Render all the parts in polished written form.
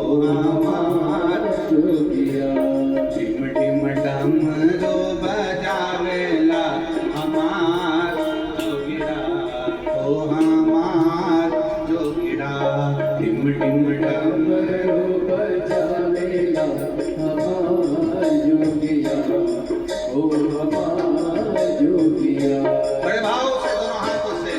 हमार जोगिया। Tim Tim डमरू बजावेला हमार जोगिया, ओ हमार जोगिया। टिम टिम डमरू बजावेला हमार जोगिया, ओ हमार जोगिया। बड़े भाव से दोनों हाथों से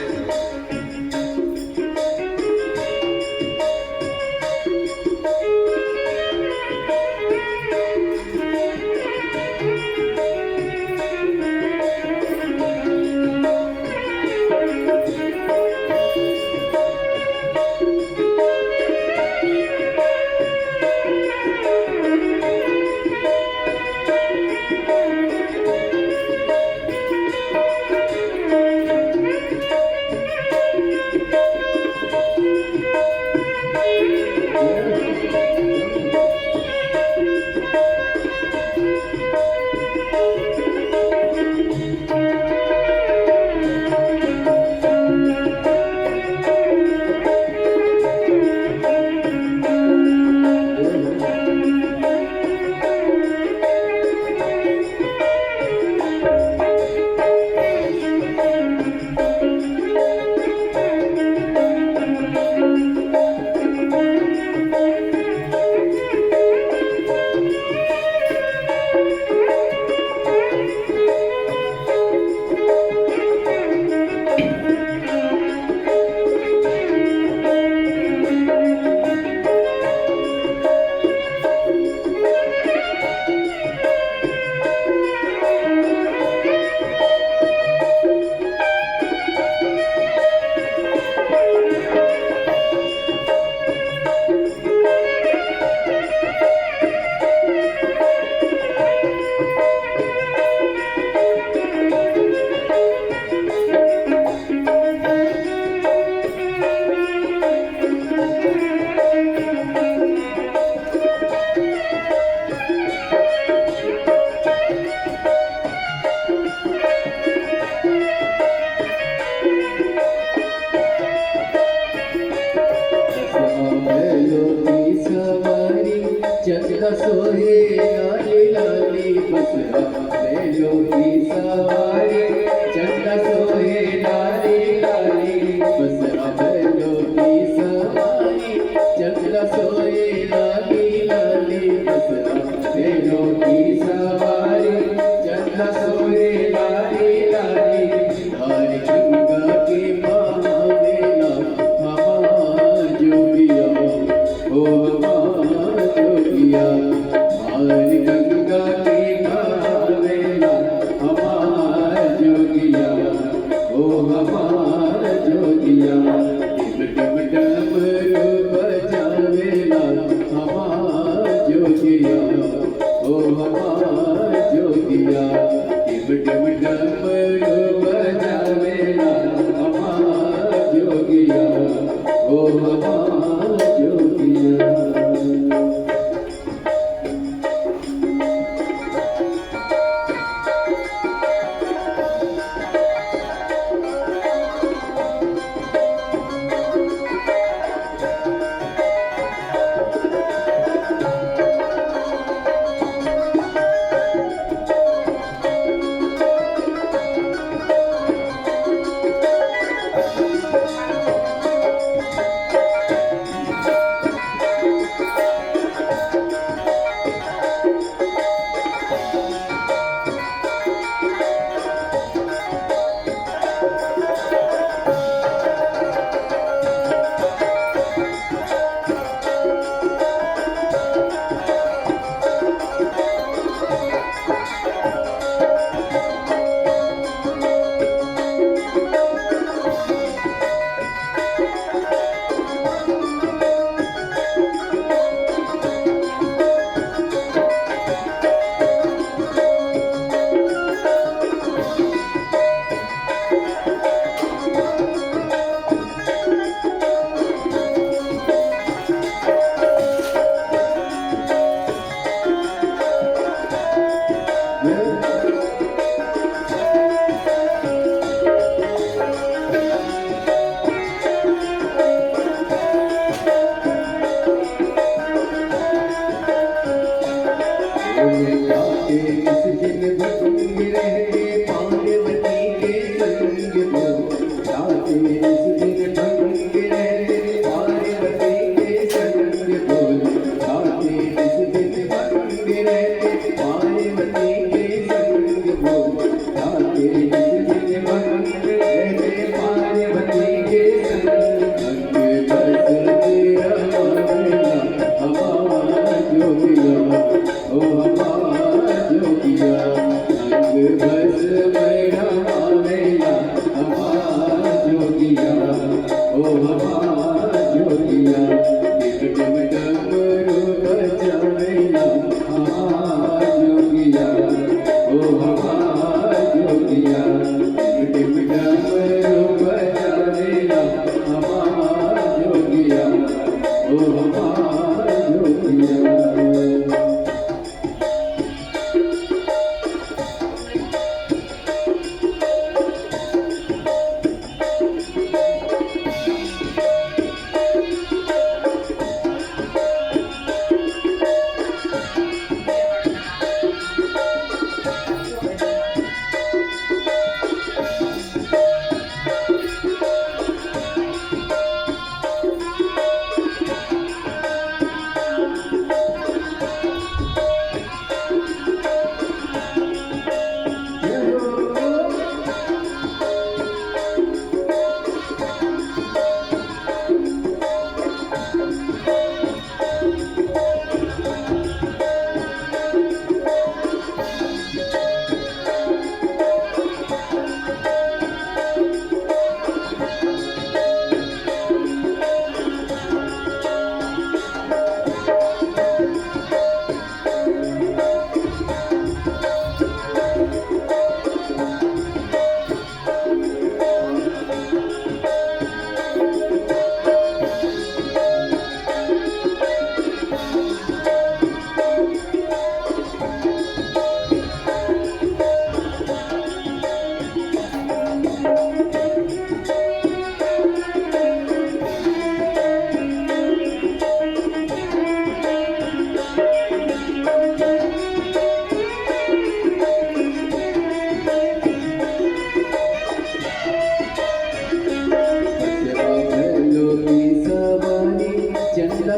चंदा सोहे लाली लाली बसरा बैलो की सवारी। चंदा सोहे लाली लाली बसरा बैलो की सवारी। चंदा सोहे लाली लाली बसरा बैलो की सवारी। चंदा सोहे लाली लाली धार गंगा के बहावेला हमार जोगिया, ओ हमार जोगिया। धार गंगा के बहावेला हमार जोगिया, ओ हमार जोगिया। टिम टिम डमरू बजावेला हमार जोगिया, ओ हमार जोगिया। टिम टिम डमरू बजावेला हमार जोगिया, ओ हमार जोगिया। ओ हमारा जोगिया।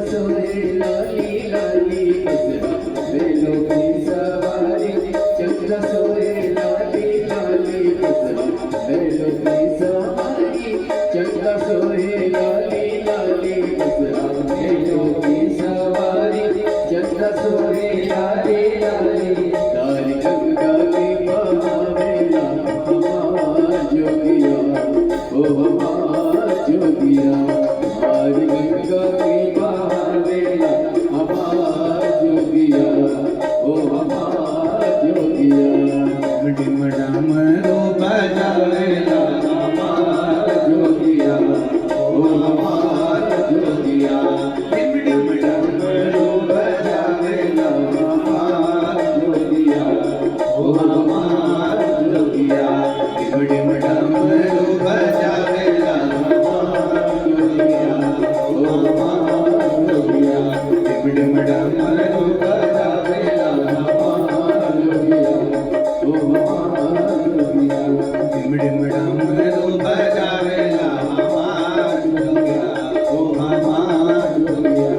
सोहे लाली लाली बसरा बैलों की सवारी, चंद्र सोहे लाली लाली बसरा बैलों की सवारी, चंद्र सोहे लाली लाली बसरा बैलों की सवारी, चंद्र सोहे लाली लाली। तारी गंगा की बहावेला हमारा जोगिया, ओ हमारा जोगिया। तारी गंगा की बहावेला हमारा जोगिया, ओ हमारा जोगिया। डिम डमरू बजावेला हमारा जोगिया, ओ हमारा जोगिया। डिम डिम डमरू बजावेला हमारा जोगिया, ओ हमारा जोगिया। डिम डिम डमरू बजावेला ओ हमारा जोगिया। डिम डिम डमरू बजावेला हमारा जोगिया, ओ हमारा जोगिया। डिम डिम डमरू बजावेला ओ हमारा जोगिया।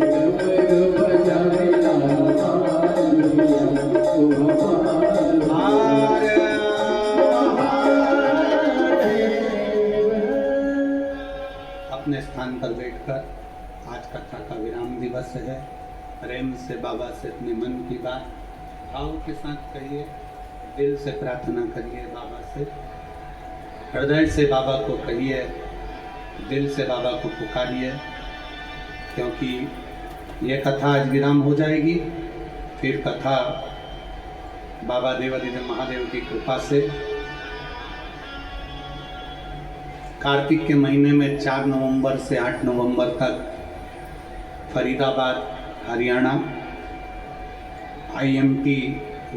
डमरू बजावेला हमारा जोगिया, ओ हमारा अपने स्थान पर बैठकर आज कथा का विराम दिवस है। प्रेम से बाबा से अपने मन की बात भाव के साथ कहिए, दिल से प्रार्थना करिए बाबा से, हृदय से बाबा को कहिए, दिल से बाबा को पुकारिए, क्योंकि ये कथा आज विराम हो जाएगी। फिर कथा बाबा देवादिदेव महादेव की कृपा से कार्तिक के महीने में 4 नवंबर से 8 नवंबर तक Faridabad Haryana IMT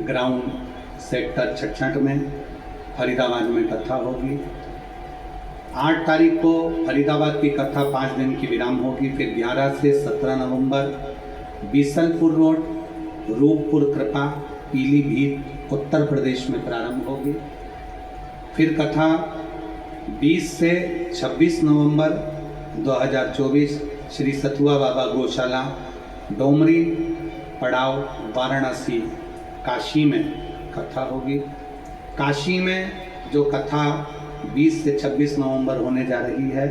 ground sector 66 में फरीदाबाद में कथा होगी। 8 तारीख को फरीदाबाद की कथा 5 दिन की विराम होगी। फिर 11 से 17 नवंबर बीसलपुर रोड, रूपपुर कृपा, पीलीभीत, उत्तर प्रदेश में प्रारंभ होगी। फिर कथा 20 से 26 नवंबर 2024 श्री सतुआ बाबा गौशाला, डोमरी पड़ाव, वाराणसी, काशी में कथा होगी। काशी में जो कथा 20 से 26 नवंबर होने जा रही है,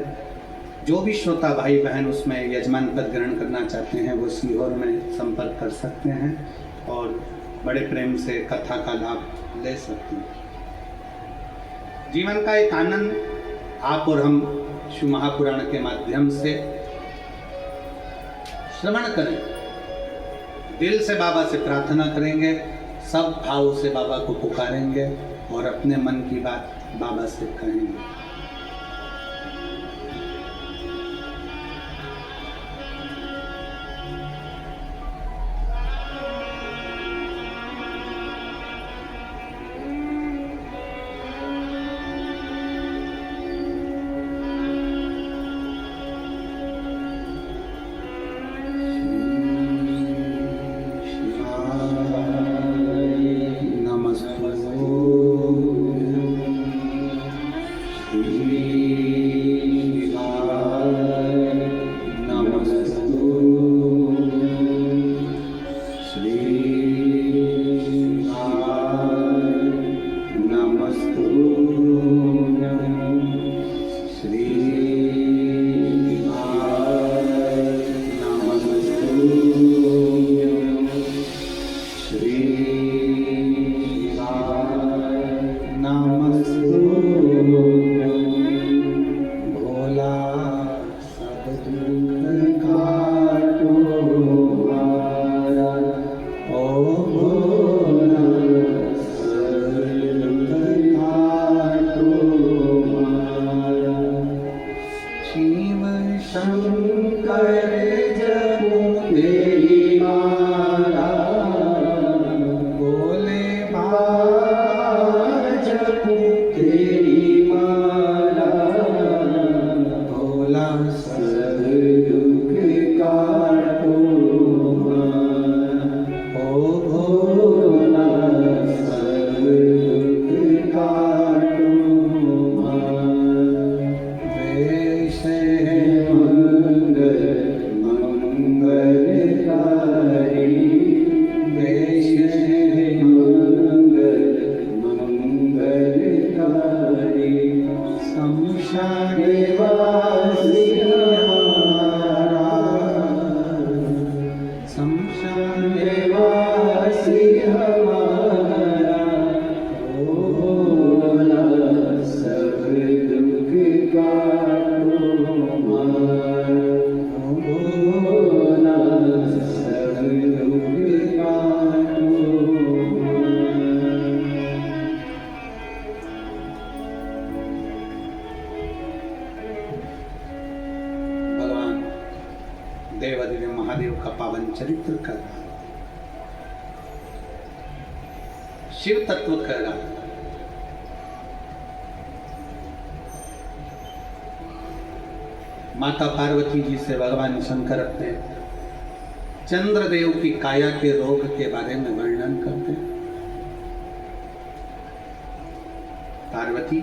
जो भी श्रोता भाई बहन उसमें यजमान पद ग्रहण करना चाहते हैं वो सीहोर में संपर्क कर सकते हैं और बड़े प्रेम से कथा का लाभ ले सकते हैं। जीवन का एक आनंद आप और हम शिव महापुराण के माध्यम से श्रवण करें, दिल से बाबा से प्रार्थना करेंगे, सब भाव से बाबा को पुकारेंगे और अपने मन की बात बाबा से कहेंगे। काटो मारा ओ भोला सब दुख काटो मारा शिव शंकर जपो तेरी माला भोले बाबा जपो तेरी माला भोला सब दुख काटो मारा ओ भोला सब दुख काटो मारा वेश है मंगल मंगलकारी वेश है मंगल मंगलकारी शमशान वासी हमारा शमशान वासी हमारा ओ भोला सब दुख काटो मारा ओ भोला सब दुख काटो भगवान देवादिदेव महादेव का पावन चरित्र कर रहा है, शिव तत्व कर रहा है। माता पार्वती जी से भगवान शंकर अपने चंद्रदेव की काया के रोग के बारे में वर्णन करते हैं। पार्वती,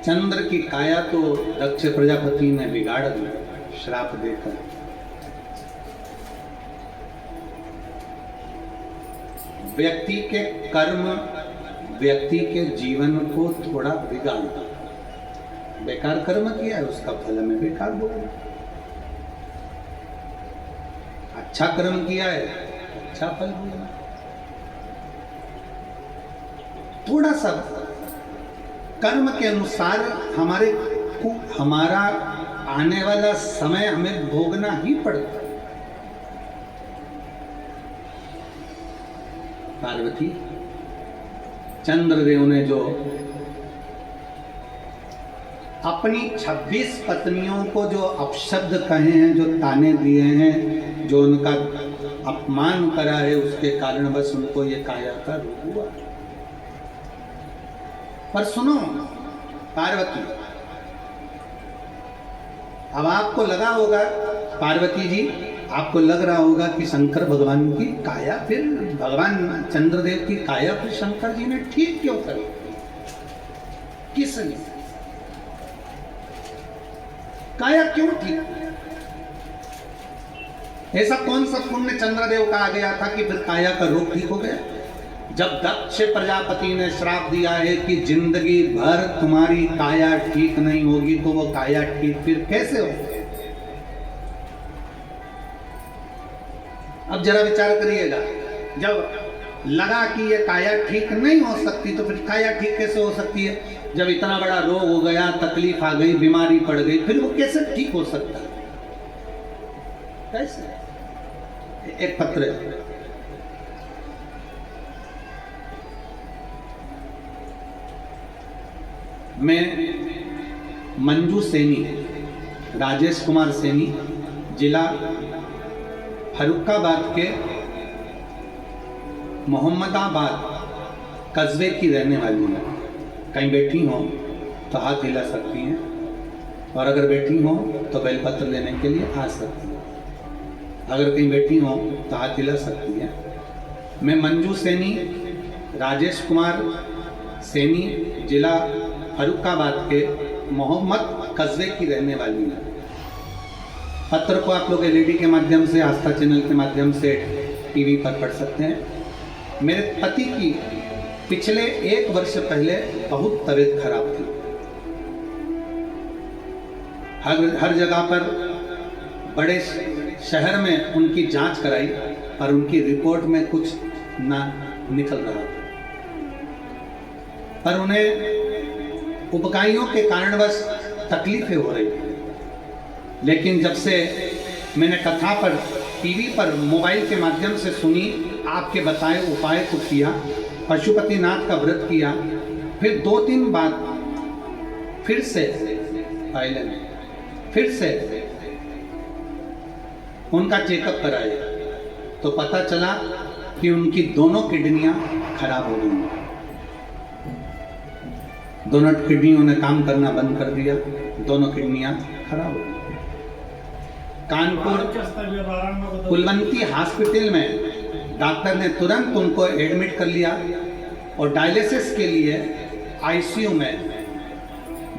चंद्र की काया तो दक्ष प्रजापति ने बिगाड़ दी श्राप देकर। व्यक्ति के कर्म व्यक्ति के जीवन को थोड़ा बिगाड़ दिया। बेकार कर्म किया है, उसका फल में बेकार भोगना। अच्छा कर्म किया है, अच्छा फल भोगना। थोड़ा सा कर्म के अनुसार हमारे को हमारा आने वाला समय हमें भोगना ही पड़ता है। पार्वती, चंद्रदेव ने जो अपनी 26 पत्नियों को जो अपशब्द कहे हैं, जो ताने दिए हैं, जो उनका अपमान करा है, उसके कारण बस उनको ये काया का रोग हुआ। पर सुनो पार्वती, अब आपको लगा होगा, पार्वती जी आपको लग रहा होगा कि शंकर भगवान की काया, फिर भगवान चंद्रदेव की काया फिर शंकर जी ने ठीक क्यों करी? किसने काया क्यों ठीक? ऐसा कौन सा पुण्य चंद्रदेव का आ गया था कि फिर काया का रोग ठीक हो गया? जब दक्ष प्रजापति ने श्राप दिया है कि जिंदगी भर तुम्हारी काया ठीक नहीं होगी, तो वो काया ठीक फिर कैसे हो? अब जरा विचार करिएगा, जब लगा कि ये काया ठीक नहीं हो सकती, तो फिर काया ठीक कैसे हो सकती है? जब इतना बड़ा रोग हो गया, तकलीफ आ गई, बीमारी पड़ गई, फिर वो कैसे ठीक हो सकता है? कैसे? एक पत्र है, मैं मंजू सैनी, राजेश कुमार सैनी, जिला फर्रुखाबाद के मोहम्मदाबाद कस्बे की रहने वाली हैं। कहीं बैठी हो तो हाथ हिला सकती हैं, और अगर बैठी हो तो बेलपत्र लेने के लिए आ सकती हैं। अगर कहीं बैठी हो तो हाथ हिला सकती हैं। मैं मंजू सैनी, राजेश कुमार सैनी, जिला फर्रुखाबाद के मोहम्मद कस्बे की रहने वाली हैं। पत्र को आप लोग एलईडी के माध्यम से, आस्था चैनल के माध्यम से टीवी पर पढ़ सकते हैं। मेरे पति की पिछले 1 वर्ष पहले बहुत तबीयत खराब थी। हर जगह पर बड़े शहर में उनकी जांच कराई, पर उनकी रिपोर्ट में कुछ ना निकल रहा था। पर उन्हें उपकारियों के कारणवश तकलीफें हो रही थी। लेकिन जब से मैंने कथा पर टीवी पर मोबाइल के माध्यम से सुनी, आपके बताए उपाय को किया, पशुपतिनाथ का व्रत किया, फिर 2-3 बार फिर से उनका चेकअप कराया तो पता चला कि उनकी दोनों किडनियां खराब हो गई। दोनों किडनियों ने काम करना बंद कर दिया, दोनों किडनियां खराब हो गई। कानपुर कुलवंती हॉस्पिटल में डॉक्टर ने तुरंत उनको एडमिट कर लिया और डायलिसिस के लिए आईसीयू में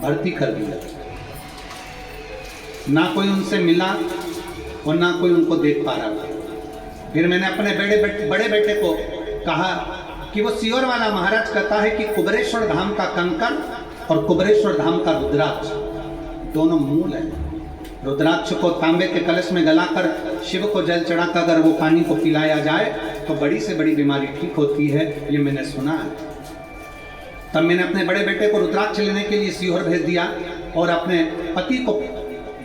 भर्ती कर दिया। ना कोई उनसे मिला और ना कोई उनको देख पा रहा था। फिर मैंने अपने बड़े बेटे को कहा कि वो सियोर वाला महाराज कहता है कि कुबरेश्वर धाम का कंकर और कुबरेश्वर धाम का रुद्राक्ष दोनों मूल है। रुद्राक्ष को तांबे के कलश में गलाकर शिव को जल चढ़ाकर अगर वो पानी को पिलाया जाए तो बड़ी से बड़ी बीमारी ठीक होती है, ये मैंने सुना है। तब मैंने अपने बड़े बेटे को रुद्राक्ष लेने के लिए सीहोर भेज दिया और अपने पति को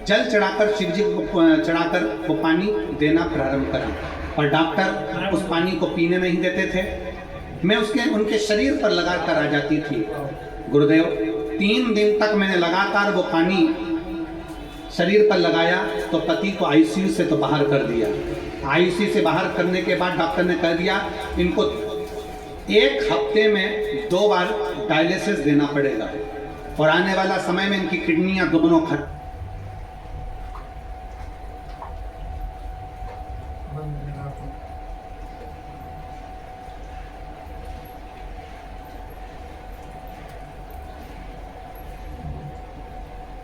जल चढ़ाकर शिव जी को चढ़ाकर वो पानी देना प्रारंभ करा। और डॉक्टर उस पानी को पीने नहीं देते थे, मैं उनके शरीर पर लगाकर आ जाती थी। गुरुदेव 3 दिन तक मैंने लगातार वो पानी शरीर पर लगाया तो पति को आईसीयू से तो बाहर कर दिया। आईसीयू से बाहर करने के बाद डॉक्टर ने कह दिया इनको 1 हफ्ते में 2 बार डायलिसिस देना पड़ेगा और आने वाला समय में इनकी किडनियां दोनों